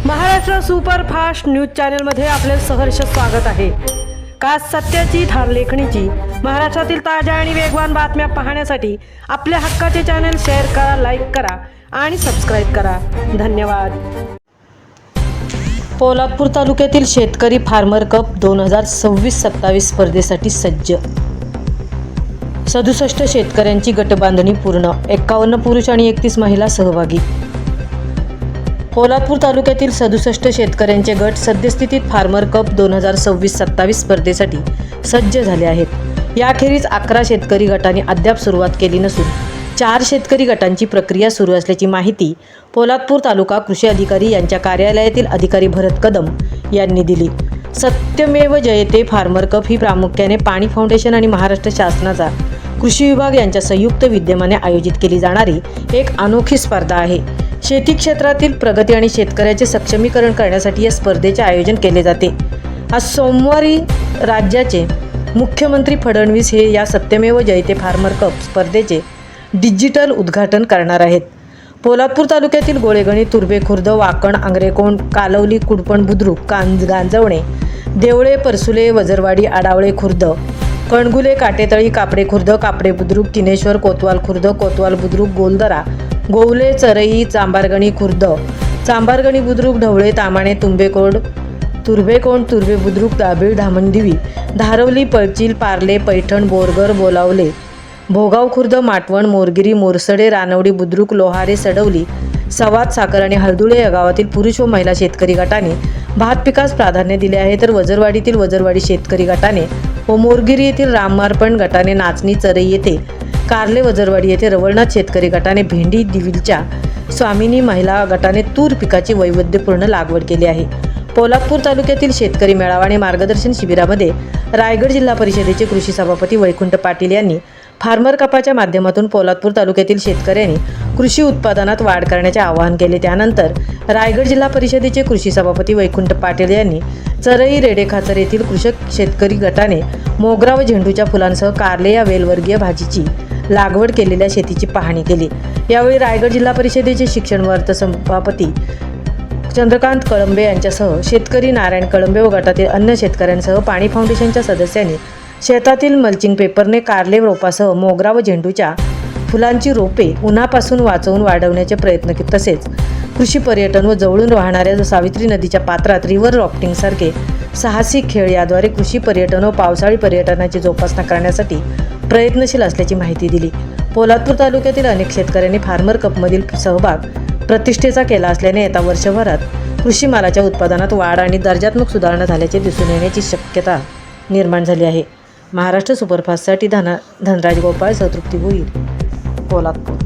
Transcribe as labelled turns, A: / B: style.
A: Maharashtra superfast news चॅनलमध्ये आपले सहर्ष स्वागत आहे। का सत्याची थार लेखणीची महाराष्ट्रातील ताज्या आणि वेगवान बातम्या पाहण्यासाठी आपल्या हक्काचे चॅनल शेअर करा, लाईक करा आणि सबस्क्राईब करा। धन्यवाद। पोलादपूर तालुक्यातील शेतकरी फार्मर कप 2026-27 स्पर्धेसाठी सज्ज। 67 शेतकऱ्यांची गटबांधणी पूर्ण, 51 पुरुष आणि 31 महिला सहभागी। पोलादपूर तालुक्यातील 67 शेतकऱ्यांचे गट सद्यस्थितीत फार्मर कप 2026-27 स्पर्धेसाठी सज्ज झाले आहेत। याखेरीज 11 शेतकरी गटांनी अद्याप सुरुवात केली नसून 4 शेतकरी गटांची प्रक्रिया सुरू असल्याची माहिती पोलादपूर तालुका कृषी अधिकारी यांच्या कार्यालयातील अधिकारी भरत कदम यांनी दिली। सत्यमेव जयते फार्मर कप ही प्रामुख्याने पाणी फाउंडेशन आणि महाराष्ट्र शासनाचा कृषी विभाग यांच्या संयुक्त विद्यमाने आयोजित केली जाणारी एक अनोखी स्पर्धा आहे। शेती क्षेत्रातील प्रगती आणि शेतकऱ्याचे सक्षमीकरण करण्यासाठी या स्पर्धेचे आयोजन केले जाते। आज सोमवारी राज्याचे मुख्यमंत्री फडणवीस हे या सत्यमेव जयते फार्मर कप स्पर्धेचे डिजिटल उद्घाटन करणार आहेत। पोलादपूर तालुक्यातील गोळेगणी, तुर्भे खुर्द, वाकण, आंग्रेकोंड, कालवली, कुडपण, बुद्रुक, गांजवणे, देवळे, परसुले, वजरवाडी, आडावळे खुर्द, कणगुले, काटेतळी, कापडे खुर्द, कापडे बुद्रुक, किनेश्वर, कोतवाल खुर्द, कोतवाल बुद्रुक, गोलदरा, गोवले, चरई, चांबारगणी खुर्द, चांबारगणी बुद्रुक, ढवळे, तामाणे, तुर्भेकोंड, तुर्भे बुद्रुक, दाभीळ, धामणदिवी, धारवली, पळचिल, पार्ले, पैठण, बोरगर, बोलावले, भोगाव खुर्द, माटवण, मोरगिरी, मोरसडे, रानवडी बुद्रुक, लोहारे, सडवली, सवाद, साखर आणि हळदुळे या गावातील पुरुष व महिला शेतकरी गटाने भात पिकास प्राधान्य दिले आहे, तर वजरवाडीतील वजरवाडी शेतकरी गटाने व मोरगिरी येथील राममारपण गटाने नाचणी, चरई येथे, कारले, वजरवाडी येथे रवळनाथ शेतकरी गटाने भेंडी, दिविलच्या स्वामिनी महिला गटाने तूर पिकाची वैविध्यपूर्ण लागवड केली आहे। पोलादपूर तालुक्यातील शेतकरी मेळावा आणि मार्गदर्शन शिबिरामध्ये रायगड जिल्हा परिषदेचे कृषी सभापती वैकुंठ पाटील यांनी फार्मर कपाच्या माध्यमातून पोलादपूर तालुक्यातील शेतकऱ्यांनी कृषी उत्पादनात वाढ करण्याचे आवाहन केले। त्यानंतर रायगड जिल्हा परिषदेचे कृषी सभापती वैकुंठ पाटील यांनी चरई, रेडेखाचर येथील कृषक शेतकरी गटाने मोगरा व झेंडूच्या फुलांसह कारले या वेलवर्गीय भाजीची लागवड केलेल्या शेतीची पाहणी केली। यावेळी रायगड जिल्हा परिषदेचे शिक्षण वर्ग सभापती चंद्रकांत कळंबे यांच्यासह शेतकरी नारायण कळंबे व गटातील अन्य शेतकऱ्यांसह पाणी फाउंडेशनच्या सदस्यांनी शेतातील मल्चिंग पेपरने कारले रोपासह मोगरा व झेंडूच्या फुलांची रोपे उन्हापासून वाचवून वाढवण्याचे प्रयत्न केले। तसेच कृषी पर्यटन व जवळून वाहणाऱ्या सावित्री नदीच्या पात्रात रिव्हर राफ्टिंगसारखे साहसी खेळ याद्वारे कृषी पर्यटन व पावसाळी पर्यटनाची जोपासना करण्यासाठी प्रयत्नशील असल्याची माहिती दिली। पोलादपूर तालुक्यातील अनेक शेतकऱ्यांनी फार्मर कपमधील सहभाग प्रतिष्ठेचा केला असल्याने येत्या वर्षभरात कृषी मालाच्या उत्पादनात वाढ आणि दर्जात्मक सुधारणा झाल्याचे दिसून येण्याची शक्यता निर्माण झाली आहे। महाराष्ट्र सुपरफास्टसाठी धनराज गोपाळ, संतृप्ती भोईर, पोलादपूर।